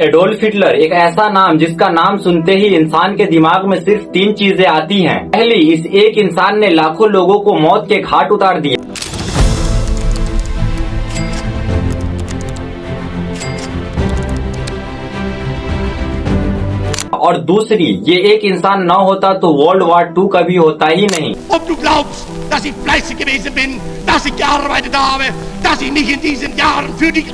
Adolf Hitler एक ऐसा नाम जिसका नाम सुनते ही इंसान के दिमाग में सिर्फ 3 चीजें आती हैं। पहली, इस एक इंसान ने लाखों लोगों को मौत के घाट उतार दिया। और दूसरी, ये एक इंसान न होता तो वर्ल्ड वॉर 2 कभी होता ही नहीं। Ob du glaubst, dass ich fleißig gewesen bin, dass ich gearbeitet habe, dass ich mich in diesen Jahren für dich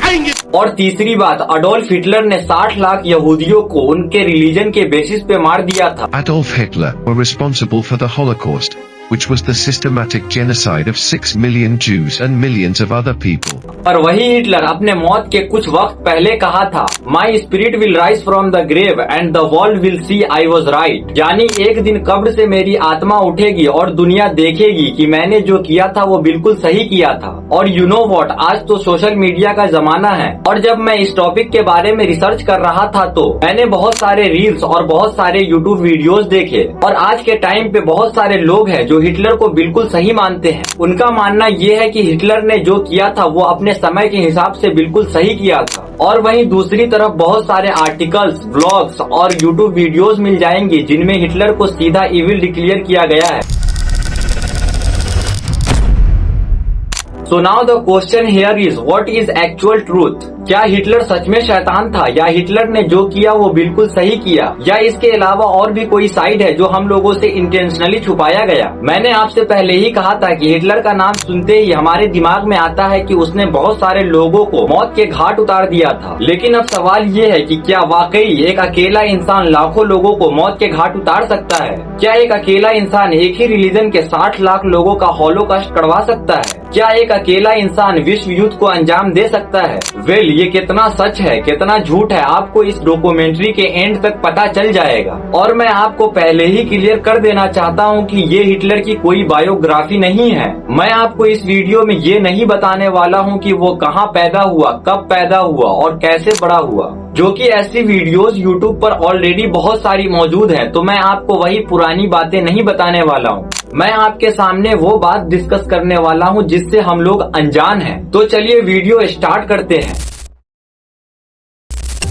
और तीसरी बात, अडोल्फ हिटलर ने 60 लाख यहूदियों को उनके रिलीजन के बेसिस पे मार दिया था। Adolf Hitler was responsible for the Holocaust, which was the systematic genocide of 6 million Jews and millions of other people. पर वही हिटलर अपने मौत के कुछ वक्त पहले कहा था, My spirit will rise from the grave and the world will see I was right। यानी एक दिन कब्र से मेरी आत्मा उठेगी और दुनिया देखेगी कि मैंने जो किया था वो बिल्कुल सही किया था। और यू नो व्हाट, आज तो सोशल मीडिया का जमाना है और जब मैं इस टॉपिक के बारे में रिसर्च कर रहा था तो मैंने बहुत सारे रील्स और बहुत सारे यूट्यूब वीडियोस देखे और आज के टाइम पे बहुत सारे लोग हैं जो हिटलर को बिल्कुल सही मानते हैं। उनका मानना ये है कि हिटलर ने जो किया था वो अपने समय के हिसाब से बिल्कुल सही किया था। और वहीं दूसरी तरफ बहुत सारे आर्टिकल्स, ब्लॉग्स और यूट्यूब वीडियोस मिल जाएंगे जिनमें हिटलर को सीधा इविल डिक्लेयर किया गया है। So now the question here is, what is actual truth? क्या हिटलर सच में शैतान था या हिटलर ने जो किया वो बिल्कुल सही किया, या इसके अलावा और भी कोई साइड है जो हम लोगों से इंटेंशनली छुपाया गया? मैंने आपसे पहले ही कहा था कि हिटलर का नाम सुनते ही हमारे दिमाग में आता है कि उसने बहुत सारे लोगों को मौत के घाट उतार दिया था। लेकिन अब सवाल ये है कि क्या वाकई एक अकेला इंसान लाखों लोगों को मौत के घाट उतार सकता है? क्या एक अकेला इंसान एक ही रिलीजन के 60 लाख लोगों का हॉलोकॉस्ट करवा सकता है? क्या एक अकेला इंसान विश्व युद्ध को अंजाम दे सकता है? वेल, ये कितना सच है कितना झूठ है आपको इस डॉक्यूमेंट्री के एंड तक पता चल जाएगा। और मैं आपको पहले ही क्लियर कर देना चाहता हूँ कि ये हिटलर की कोई बायोग्राफी नहीं है। मैं आपको इस वीडियो में ये नहीं बताने वाला हूँ कि वो कहाँ पैदा हुआ, कब पैदा हुआ और कैसे बड़ा हुआ, जो कि ऐसी वीडियोस यूट्यूब पर ऑलरेडी बहुत सारी मौजूद हैं। तो मैं आपको वही पुरानी बातें नहीं बताने वाला हूँ। मैं आपके सामने वो बात डिस्कस करने वाला हूँ जिससे हम लोग अनजान हैं। तो चलिए वीडियो स्टार्ट करते हैं।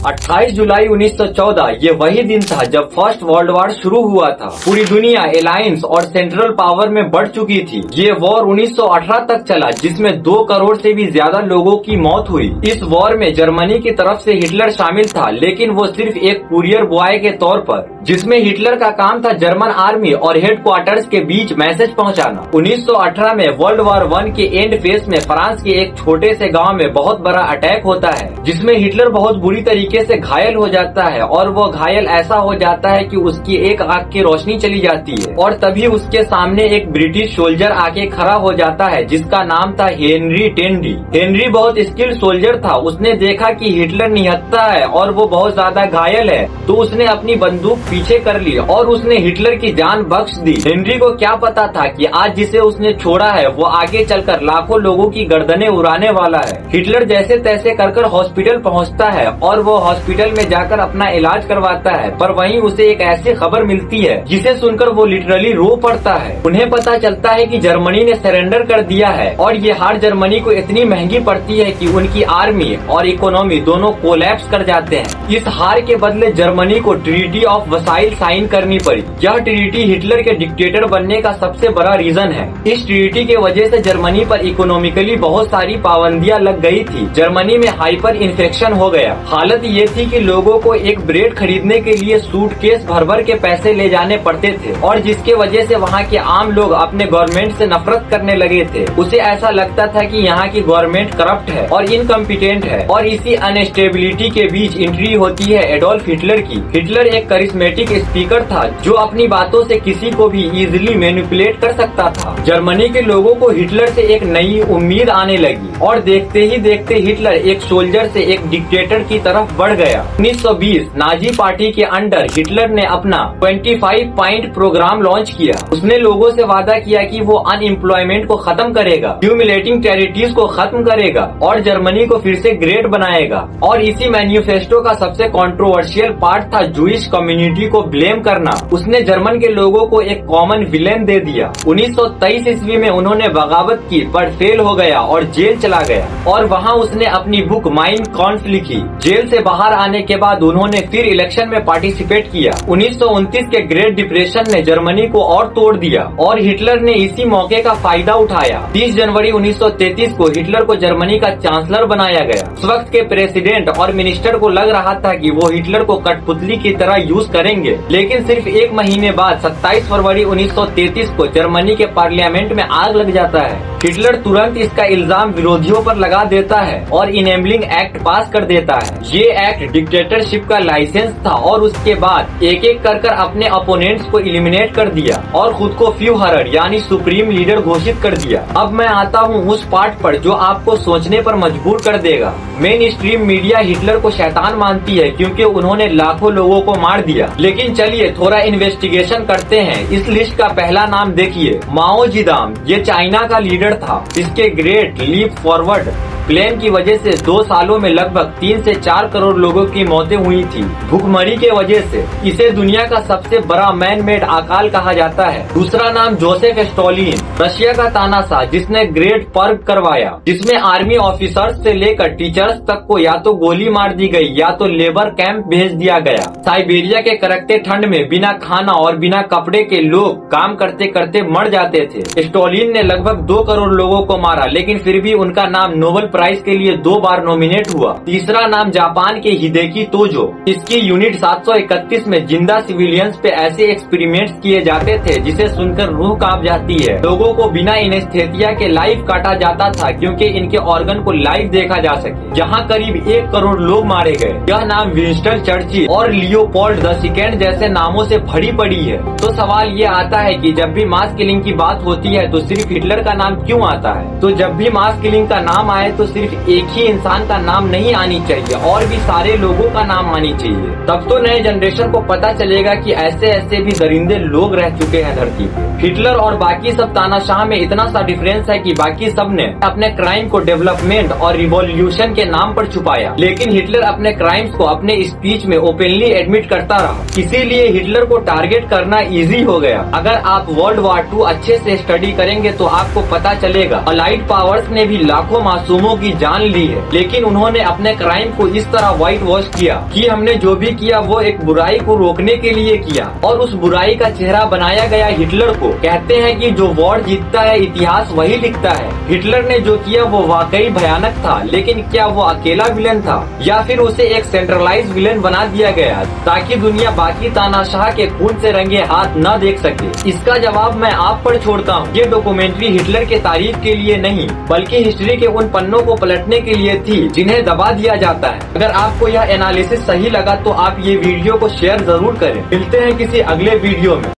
28 जुलाई 1914 ये वही दिन था जब फर्स्ट वर्ल्ड वॉर शुरू हुआ था। पूरी दुनिया अलायंस और सेंट्रल पावर में बढ़ चुकी थी। ये वॉर 1918 तक चला जिसमें 2 करोड़ से भी ज्यादा लोगों की मौत हुई। इस वॉर में जर्मनी की तरफ से हिटलर शामिल था, लेकिन वो सिर्फ एक कुरियर बॉय के तौर पर, जिसमें हिटलर का काम था जर्मन आर्मी और हेडक्वार्टर्स के बीच मैसेज पहुंचाना। 1918 में वर्ल्ड वॉर 1 के एंड फेज में फ्रांस के एक छोटे से गाँव में बहुत बड़ा अटैक होता है जिसमें हिटलर बहुत बुरी तरीके से घायल हो जाता है और वो घायल ऐसा हो जाता है कि उसकी एक आंख की रोशनी चली जाती है। और तभी उसके सामने एक ब्रिटिश सोल्जर आके खड़ा हो जाता है जिसका नाम था हेनरी टेंडी। हेनरी बहुत स्किल्ड सोल्जर था। उसने देखा कि हिटलर निहत्था है और वो बहुत ज्यादा घायल है, तो उसने अपनी बंदूक पीछे कर ली और उसने हिटलर की जान बख्श दी। हेनरी को क्या पता था कि आज जिसे उसने छोड़ा है वो आगे चलकर लाखों लोगों की गर्दनें उड़ाने वाला है। हिटलर जैसे तैसे कर हॉस्पिटल पहुँचता है और वो हॉस्पिटल में जाकर अपना इलाज करवाता है, पर वहीं उसे एक ऐसी खबर मिलती है जिसे सुनकर वो लिटरली रो पड़ता है। उन्हें पता चलता है कि जर्मनी ने सरेंडर कर दिया है और ये हार जर्मनी को इतनी महंगी पड़ती है कि उनकी आर्मी और इकोनॉमी दोनों कोलैप्स कर जाते हैं। इस हार के बदले जर्मनी को ट्रीटी ऑफ वर्साइल साइन करनी पड़ी। यह ट्रीटी हिटलर के डिक्टेटर बनने का सबसे बड़ा रीजन है। इस ट्रीटी के वजह से जर्मनी पर इकोनॉमिकली बहुत सारी पाबंदियां लग गई थी। जर्मनी में हाइपर इन्फेक्शन हो गया। हालत ये थी कि लोगों को एक ब्रेड खरीदने के लिए सूटकेस भर भर के पैसे ले जाने पड़ते थे और जिसके वजह से वहाँ के आम लोग अपने गवर्नमेंट से नफरत करने लगे थे। उसे ऐसा लगता था कि यहाँ की गवर्नमेंट करप्ट है और इनकम्पिटेंट है। और इसी अनस्टेबिलिटी के बीच एंट्री होती है एडोल्फ हिटलर की। हिटलर एक करिश्मेटिक स्पीकर था जो अपनी बातों से किसी को भी इजीली मैनिपुलेट कर सकता था। जर्मनी के लोगों को हिटलर से एक नई उम्मीद आने लगी और देखते ही देखते हिटलर एक सोल्जर से एक डिक्टेटर की तरफ बढ़ गया। 1920 नाजी पार्टी के अंडर हिटलर ने अपना 25 पॉइंट प्रोग्राम लॉन्च किया। उसने लोगों से वादा किया कि वो अनएम्प्लॉयमेंट को खत्म करेगा, ह्यूमिलेटिंग टेरिटरीज को खत्म करेगा और जर्मनी को फिर से ग्रेट बनाएगा। और इसी मैनिफेस्टो का सबसे कंट्रोवर्शियल पार्ट था जूइश कम्युनिटी को ब्लेम करना। उसने जर्मन के लोगों को एक कॉमन विलेन दे दिया। 1923 ईस्वी में उन्होंने बगावत की पर फेल हो गया और जेल चला गया और वहाँ उसने अपनी बुक माइन कॉन्फ लिखी। जेल से बाहर आने के बाद उन्होंने फिर इलेक्शन में पार्टिसिपेट किया। 1929 के ग्रेट डिप्रेशन ने जर्मनी को और तोड़ दिया और हिटलर ने इसी मौके का फायदा उठाया। 30 जनवरी 1933 को हिटलर को जर्मनी का चांसलर बनाया गया। उस वक्त के प्रेसिडेंट और मिनिस्टर को लग रहा था कि वो हिटलर को कठपुतली की तरह यूज करेंगे, लेकिन सिर्फ एक महीने बाद 27 फरवरी 1933 को जर्मनी के पार्लियामेंट में आग लग जाता है। हिटलर तुरंत इसका इल्जाम विरोधियों पर लगा देता है और इनेबलिंग एक्ट पास कर देता है। ये एक्ट डिक्टेटरशिप का लाइसेंस था और उसके बाद एक एक कर अपने अपोनेंट्स को इलिमिनेट कर दिया और खुद को फ्यूहरर यानी सुप्रीम लीडर घोषित कर दिया। अब मैं आता हूँ उस पार्ट पर जो आपको सोचने पर मजबूर कर देगा। मेन स्ट्रीम मीडिया हिटलर को शैतान मानती है क्योंकि उन्होंने लाखों लोगों को मार दिया, लेकिन चलिए थोड़ा इन्वेस्टिगेशन करते हैं। इस लिस्ट का पहला नाम देखिए, माओ जेडुंग। ये चाइना का लीडर था। इसके ग्रेट लीप फॉरवर्ड प्लान की वजह से 2 सालों में लगभग 3 से 4 करोड़ लोगों की मौतें हुई थी भूखमरी के वजह से। इसे दुनिया का सबसे बड़ा मैन मेड अकाल कहा जाता है। दूसरा नाम जोसेफ स्टॉलिन, रशिया का तानाशाह जिसने ग्रेट पर्व करवाया, जिसमें आर्मी ऑफिसर्स से लेकर टीचर्स तक को या तो गोली मार दी गई या तो लेबर कैंप भेज दिया गया। साइबेरिया के कड़कते ठंड में बिना खाना और बिना कपड़े के लोग काम करते करते मर जाते थे। स्टॉलिन ने लगभग 2 करोड़ लोगों को मारा, लेकिन फिर भी उनका नाम नोबेल प्राइज के लिए 2 बार नॉमिनेट हुआ। तीसरा नाम जापान के हिदेकी तोजो। इसकी यूनिट 731 में जिंदा सिविलियंस पे ऐसे एक्सपेरिमेंट्स किए जाते थे जिसे सुनकर रूह कांप जाती है। लोगों को बिना एनेस्थेसिया के लाइव काटा जाता था क्योंकि इनके ऑर्गन को लाइव देखा जा सके। यहाँ करीब 1 करोड़ लोग मारे गए। यह नाम विंस्टन चर्चिल और लियोपोल्ड द सेकेंड जैसे नामों से भरी पड़ी है। तो सवाल ये आता है कि जब भी मास किलिंग की बात होती है तो सिर्फ हिटलर का नाम क्यों आता है? तो जब भी मास किलिंग का नाम आए तो सिर्फ एक ही इंसान का नाम नहीं आनी चाहिए और भी सारे लोगों का नाम आनी चाहिए। तब तो नए जनरेशन को पता चलेगा कि ऐसे ऐसे भी दरिंदे लोग रह चुके हैं धरती पे। हिटलर और बाकी सब तानाशाह में इतना सा डिफरेंस है कि बाकी सब ने अपने क्राइम को डेवलपमेंट और रिवॉल्यूशन के नाम पर छुपाया, लेकिन हिटलर अपने क्राइम्स को अपने स्पीच में ओपनली एडमिट करता रहा। इसीलिए हिटलर को टारगेट करना इजी हो गया। अगर आप वर्ल्ड वॉर 2 अच्छे से स्टडी करेंगे तो आपको पता चलेगा अलाइड पावर्स ने भी लाखों मासूमों की जान ली है, लेकिन उन्होंने अपने क्राइम को इस तरह व्हाइट वॉश किया कि हमने जो भी किया वो एक बुराई को रोकने के लिए किया और उस बुराई का चेहरा बनाया गया हिटलर को। कहते हैं कि जो वॉर जीतता है इतिहास वही लिखता है। हिटलर ने जो किया वो वाकई भयानक था, लेकिन क्या वो अकेला विलन था या फिर उसे एक सेंट्रलाइज विलन बना दिया गया ताकि दुनिया बाकी तानाशाह के खून से रंगे हाथ न देख सके? इसका जवाब मैं आप पर छोड़ता हूँ। ये डॉक्यूमेंट्री हिटलर के तारीफ के लिए नहीं बल्कि हिस्ट्री के उन पन्नों को पलटने के लिए थी जिन्हें दबा दिया जाता है। अगर आपको यह एनालिसिस सही लगा तो आप ये वीडियो को शेयर जरूर करें। मिलते हैं किसी अगले वीडियो में।